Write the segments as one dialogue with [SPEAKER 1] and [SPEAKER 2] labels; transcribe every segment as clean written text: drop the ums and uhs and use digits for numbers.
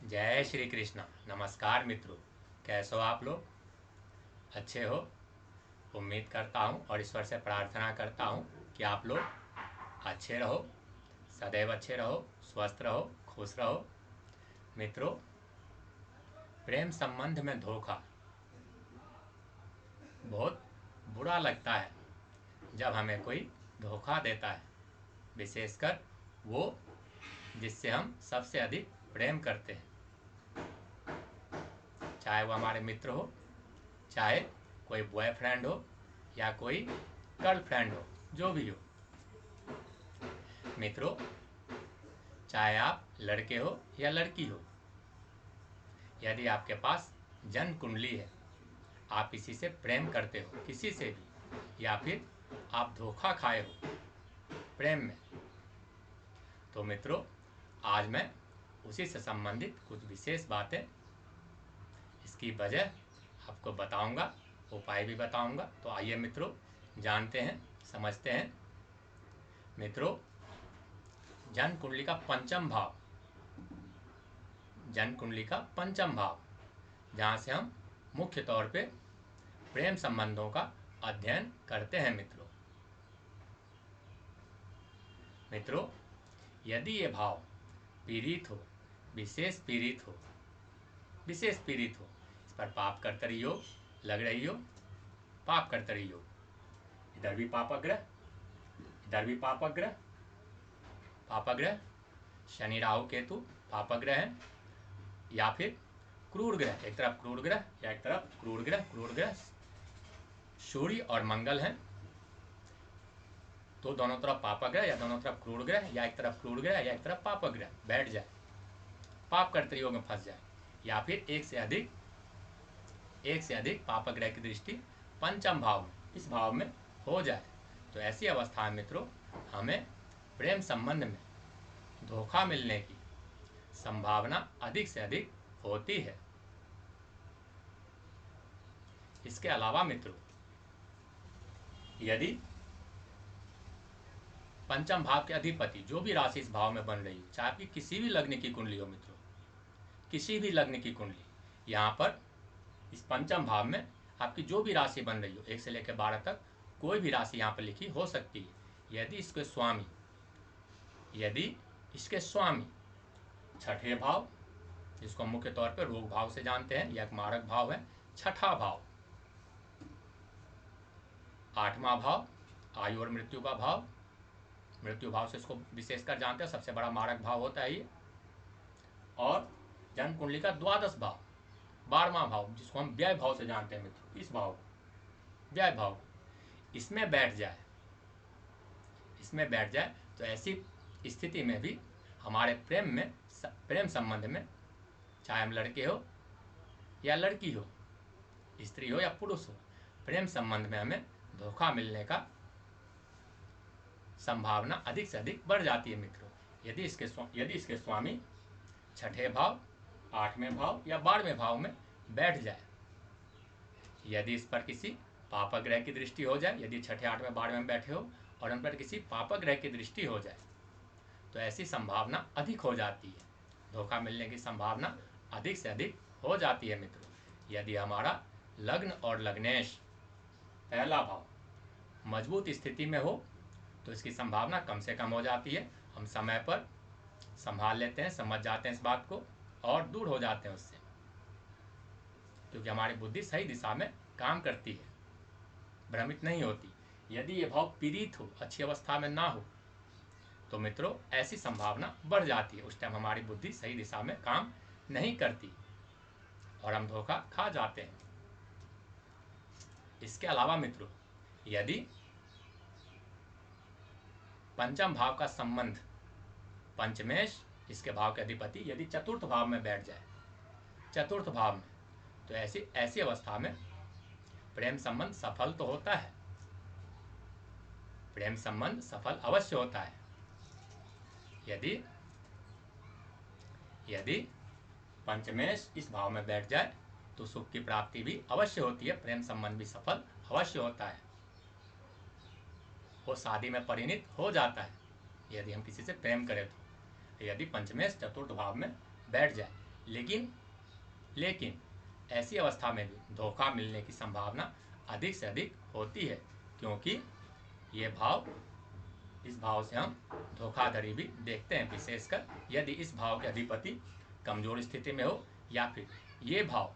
[SPEAKER 1] जय श्री कृष्ण। नमस्कार मित्रों, कैसे हो आप लोग? अच्छे हो? उम्मीद करता हूँ और ईश्वर से प्रार्थना करता हूँ कि आप लोग अच्छे रहो, सदैव अच्छे रहो, स्वस्थ रहो, खुश रहो। मित्रों, प्रेम संबंध में धोखा बहुत बुरा लगता है जब हमें कोई धोखा देता है, विशेषकर वो जिससे हम सबसे अधिक प्रेम करते हैं, चाहे वो हमारे मित्र हो, चाहे कोई बॉयफ्रेंड हो या कोई गर्लफ्रेंड हो, जो भी हो। मित्रों, चाहे आप लड़के हो या लड़की हो, यदि आपके पास जन्म कुंडली है, आप किसी से प्रेम करते हो, किसी से भी, या फिर आप धोखा खाए हो प्रेम में, तो मित्रों आज मैं उसी से संबंधित कुछ विशेष बातें, इसकी वजह आपको बताऊंगा, उपाय भी बताऊंगा। तो आइए मित्रों जानते हैं, समझते हैं। मित्रों, जन्म कुंडली का पंचम भाव, जन्म कुंडली का पंचम भाव, जहाँ से हम मुख्य तौर पे प्रेम संबंधों का अध्ययन करते हैं। मित्रों, यदि ये भाव पीड़ित हो, विशेष पीड़ित हो, विशेष पीड़ित हो, इस पर पाप कर्तरी योग लग रही हो, पाप कर्तरी योग, इधर भी पापग्रह, इधर भी पापग्रह, पापग्रह, शनि राहु केतु पापग्रह है, या फिर क्रूर ग्रह, एक तरफ क्रूर ग्रह या एक तरफ क्रूर ग्रह, क्रूर ग्रह सूर्य और मंगल हैं, तो दोनों तरफ पापग्रह या दोनों तरफ क्रूर ग्रह या एक तरफ क्रूर ग्रह या एक तरफ पापग्रह बैठ जाए, पाप कर्तरी योग में फंस जाए, या फिर एक से अधिक पापग्रह की दृष्टि पंचम भाव में, इस भाव में हो जाए, तो ऐसी अवस्था में मित्रों हमें प्रेम संबंध में धोखा मिलने की संभावना अधिक से अधिक होती है। इसके अलावा मित्रों, यदि पंचम भाव के अधिपति जो भी राशि इस भाव में बन रही हो, चाहे आपकी किसी भी लग्न की कुंडली हो मित्रों, किसी भी लग्न की कुंडली, यहाँ पर इस पंचम भाव में आपकी जो भी राशि बन रही हो, 1 से लेकर 12 तक कोई भी राशि यहाँ पर लिखी हो सकती है। यदि इसके स्वामी छठे भाव, जिसको मुख्य तौर पर रोग भाव से जानते हैं, यह एक मारक भाव है, छठा भाव, 8वां भाव आयु और मृत्यु का भाव, मृत्यु भाव से इसको विशेषकर जानते हैं, सबसे बड़ा मारक भाव होता है ये, और जन्म कुंडली का द्वादश भाव, 12वां भाव, जिसको हम व्यय भाव से जानते हैं मित्रों, इस भाव व्यय भाव, इसमें बैठ जाए, तो ऐसी स्थिति में भी हमारे प्रेम संबंध में, चाहे हम लड़के हो या लड़की हो, स्त्री हो या पुरुष हो, प्रेम संबंध में हमें धोखा मिलने का संभावना अधिक से अधिक बढ़ जाती है मित्रों। यदि इसके स्वामी छठे भाव, 8वें भाव या 12वें भाव में बैठ जाए, यदि इस पर किसी पापग्रह की दृष्टि हो जाए, यदि छठे 8वें 12वें में बैठे हो और उन पर किसी पापग्रह की दृष्टि हो जाए, तो ऐसी संभावना अधिक हो जाती है, धोखा मिलने की संभावना अधिक से अधिक हो जाती है मित्रों। यदि हमारा लग्न और लग्नेश पहला भाव मजबूत स्थिति में हो, तो इसकी संभावना कम से कम हो जाती है, हम समय पर संभाल लेते हैं, समझ जाते हैं इस बात को और दूर हो जाते हैं उससे, क्योंकि हमारी बुद्धि सही दिशा में काम करती है, भ्रमित नहीं होती। यदि ये भाव पीड़ित हो, अच्छी अवस्था में ना हो, तो मित्रों ऐसी संभावना बढ़ जाती है, उस टाइम हमारी बुद्धि सही दिशा में काम नहीं करती और हम धोखा खा जाते हैं। इसके अलावा मित्रों, यदि पंचम भाव का संबंध पंचमेश, इसके भाव के अधिपति यदि चतुर्थ भाव में बैठ जाए, चतुर्थ भाव में, तो ऐसी अवस्था में प्रेम संबंध सफल तो होता है, प्रेम संबंध सफल अवश्य होता है। यदि पंचमेश इस भाव में बैठ जाए तो सुख की प्राप्ति भी अवश्य होती है, प्रेम संबंध भी सफल अवश्य होता है, वो शादी में परिणित हो जाता है यदि हम किसी से प्रेम करें तो। यदि पंचमेश चतुर्थ भाव में बैठ जाए, लेकिन लेकिन ऐसी अवस्था में भी धोखा मिलने की संभावना अधिक से अधिक होती है, क्योंकि ये भाव, इस भाव से हम धोखाधड़ी भी देखते हैं, विशेषकर यदि इस भाव के अधिपति कमजोर स्थिति में हो या फिर ये भाव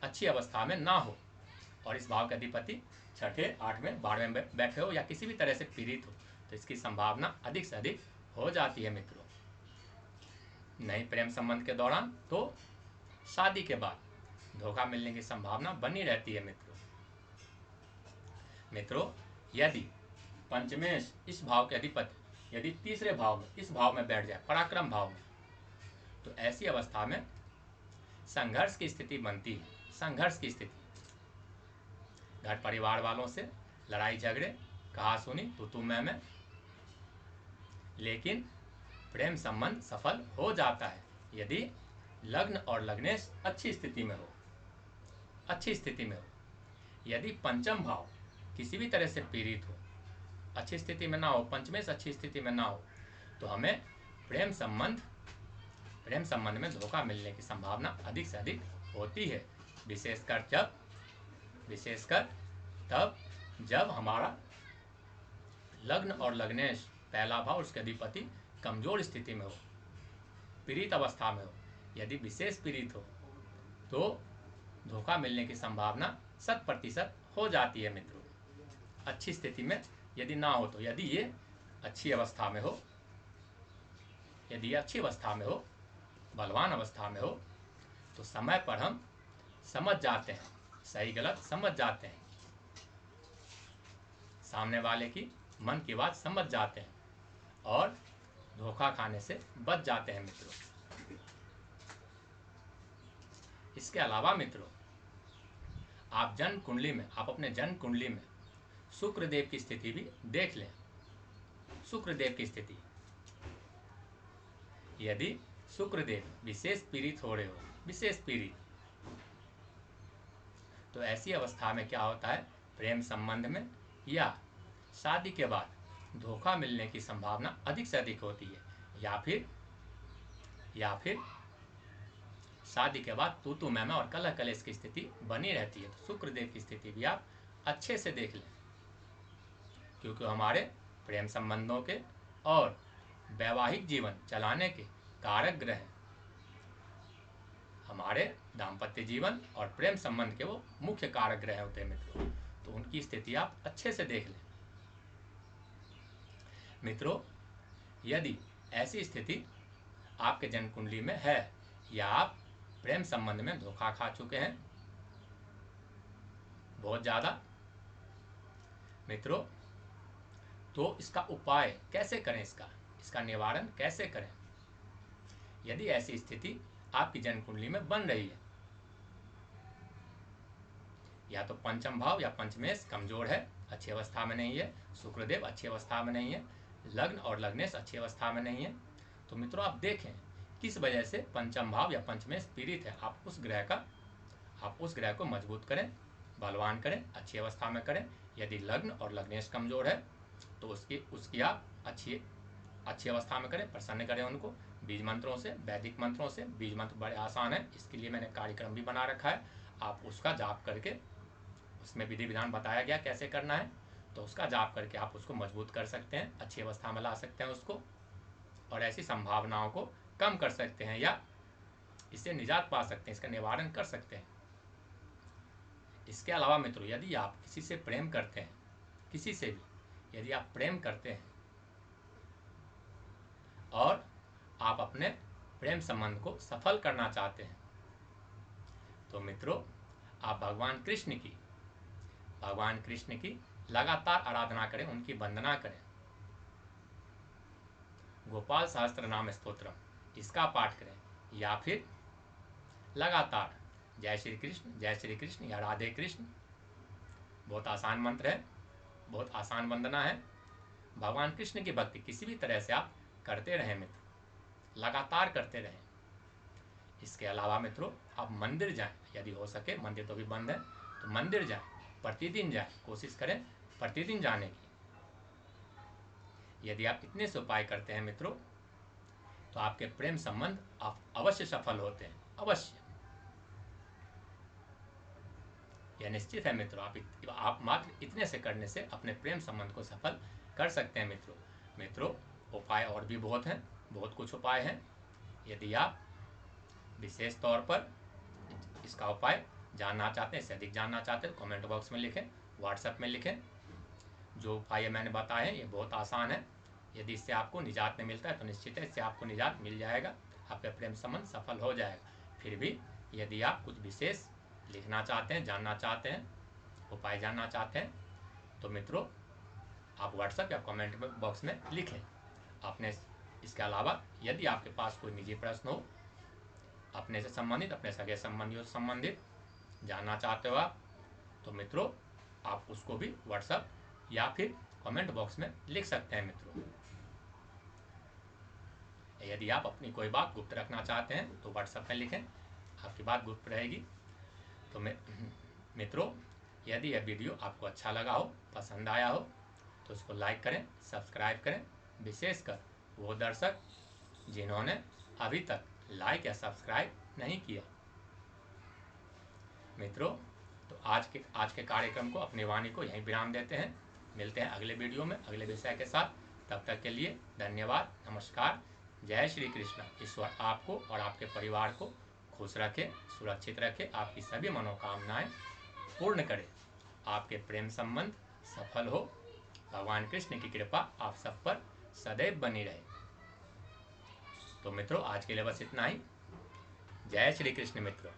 [SPEAKER 1] अच्छी अवस्था में ना हो और इस भाव के अधिपति छठे, आठवें, 12वें में बैठे हो या किसी भी तरह से पीड़ित हो, तो इसकी संभावना अधिक से अधिक हो जाती है मित्रों। नए प्रेम संबंध के दौरान तो शादी के बाद धोखा मिलने की संभावना बनी रहती है मित्रों। यदि पंचमेश इस भाव के अधिपति यदि तीसरे भाव में, इस भाव में बैठ जाए, पराक्रम भाव में, तो ऐसी अवस्था में संघर्ष की स्थिति बनती है। संघर्ष की स्थिति, घर परिवार वालों से लड़ाई झगड़े, कहा सुनी, तू मैं, लेकिन प्रेम संबंध सफल हो जाता है यदि लग्न और लग्नेश अच्छी स्थिति में हो, अच्छी स्थिति में हो। यदि पंचम भाव किसी भी तरह से पीड़ित हो, अच्छी स्थिति में ना हो, पंचमेश अच्छी स्थिति में ना हो, तो हमें प्रेम संबंध में धोखा मिलने की संभावना अधिक से अधिक होती है, विशेषकर तब जब हमारा लग्न और लग्नेश, पहला भाव, उसके अधिपति कमजोर स्थिति में हो, पीड़ित अवस्था में हो। यदि विशेष पीड़ित हो तो धोखा मिलने की संभावना 100% हो जाती है मित्रों। अच्छी स्थिति में यदि ना हो तो, यदि ये अच्छी अवस्था में हो, यदि ये अच्छी अवस्था में हो, बलवान अवस्था में हो, तो समय पर हम समझ जाते हैं, सही गलत समझ जाते हैं, सामने वाले की मन की बात समझ जाते हैं और धोखा खाने से बच जाते हैं मित्रों। इसके अलावा मित्रों, आप जन्म कुंडली में, आप अपने जन्म कुंडली में शुक्रदेव की स्थिति भी देख लें। शुक्रदेव की स्थिति, यदि शुक्रदेव विशेष पीड़ित हो रहे हो, विशेष पीड़ित, तो ऐसी अवस्था में क्या होता है, प्रेम संबंध में या शादी के बाद धोखा मिलने की संभावना अधिक से अधिक होती है, या फिर शादी के बाद तू मैं और कलह कलेश की स्थिति बनी रहती है। तो शुक्रदेव की स्थिति भी आप अच्छे से देख लें, क्योंकि हमारे प्रेम संबंधों के और वैवाहिक जीवन चलाने के कारक ग्रह हैं। हमारे दाम्पत्य जीवन और प्रेम संबंध के वो मुख्य कारक ग्रह होते हैं मित्रों, तो उनकी स्थिति आप अच्छे से देख लें मित्रों। यदि ऐसी स्थिति आपके जन्म कुंडली में है या आप प्रेम संबंध में धोखा खा चुके हैं बहुत ज्यादा मित्रों, तो इसका उपाय कैसे करें, इसका निवारण कैसे करें। यदि ऐसी स्थिति आपकी जन्म कुंडली में बन रही है, या तो पंचम भाव या पंचमेश कमजोर है, अच्छी अवस्था में नहीं है, शुक्रदेव अच्छी अवस्था में नहीं है, लग्न और लग्नेश अच्छी अवस्था में नहीं है, तो मित्रों आप देखें किस वजह से पंचम भाव या पंचमेश पीड़ित है। आप उस ग्रह को मजबूत करें, बलवान करें, अच्छी अवस्था में करें। यदि लग्न और लग्नेश कमजोर है तो उसकी आप अच्छी अवस्था में करें, प्रसन्न करें उनको बीज मंत्रों से, वैदिक मंत्रों से। बीज मंत्र बड़े आसान है, इसके लिए मैंने कार्यक्रम भी बना रखा है, आप उसका जाप करके, उसमें विधि विधान बताया गया कैसे करना है, तो उसका जाप करके आप उसको मजबूत कर सकते हैं, अच्छी अवस्था में ला सकते हैं उसको, और ऐसी संभावनाओं को कम कर सकते हैं या इससे निजात पा सकते हैं, इसका निवारण कर सकते हैं। इसके अलावा मित्रों, यदि आप किसी से प्रेम करते हैं, किसी से भी यदि आप प्रेम करते हैं और आप अपने प्रेम संबंध को सफल करना चाहते हैं, तो मित्रों आप भगवान कृष्ण की लगातार आराधना करें, उनकी वंदना करें। गोपाल सहस्त्र नाम स्तोत्रम इसका पाठ करें, या फिर लगातार जय श्री कृष्ण या राधे कृष्ण, बहुत आसान मंत्र है, बहुत आसान वंदना है। भगवान कृष्ण की भक्ति किसी भी तरह से आप करते रहें मित्र, लगातार करते रहें। इसके अलावा मित्रों आप मंदिर जाएं, यदि हो सके, मंदिर तो भी बंद है, तो मंदिर जाएं, प्रतिदिन जाएं, कोशिश करें प्रतिदिन जाने की। यदि आप इतने से उपाय करते हैं मित्रों, तो आपके प्रेम संबंध आप अवश्य सफल होते हैं, अवश्य। यह निश्चित है मित्रों। आप मात्र इतने से करने से अपने प्रेम संबंध को सफल कर सकते हैं मित्रों। उपाय और भी बहुत हैं, बहुत कुछ उपाय हैं। यदि आप विशेष तौर पर इसका उपाय जानना चाहते हैं, इससे अधिक जानना चाहते हैं, कमेंट बॉक्स में लिखें, व्हाट्सएप में लिखें। जो उपाय मैंने बताए हैं ये बहुत आसान है। यदि इससे आपको निजात नहीं मिलता है तो निश्चित है इससे आपको निजात मिल जाएगा, आपका प्रेम संबंध सफल हो जाएगा। फिर भी यदि आप कुछ विशेष लिखना चाहते हैं, जानना चाहते हैं, उपाय जानना चाहते हैं, तो मित्रों आप व्हाट्सएप या कमेंट बॉक्स में लिखें। अपने इसके अलावा यदि आपके पास कोई निजी प्रश्न हो, अपने से संबंधित, अपने सगे संबंधियों से संबंधित जानना चाहते हो आप, तो मित्रों आप उसको भी व्हाट्सएप या फिर कमेंट बॉक्स में लिख सकते हैं मित्रों। यदि आप अपनी कोई बात गुप्त रखना चाहते हैं तो व्हाट्सएप में लिखें, आपकी बात गुप्त रहेगी। तो मित्रों यदि यह वीडियो आपको अच्छा लगा हो, पसंद आया हो, तो उसको लाइक करें, सब्सक्राइब करें। विशेषकर वो दर्शक जिन्होंने अभी तक लाइक या सब्सक्राइब नहीं किया। मित्रों तो आज के कार्यक्रम को, अपनी वाणी को यहीं विराम देते हैं। मिलते हैं अगले वीडियो में अगले विषय के साथ। तब तक के लिए धन्यवाद, नमस्कार, जय श्री कृष्ण। ईश्वर आपको और आपके परिवार को खुश रखे, सुरक्षित रखे, आपकी सभी मनोकामनाएं पूर्ण करे, आपके प्रेम संबंध सफल हो। भगवान कृष्ण की कृपा आप सब पर सदैव बनी रहे। तो मित्रों आज के लिए बस इतना ही। जय श्री कृष्ण मित्रों।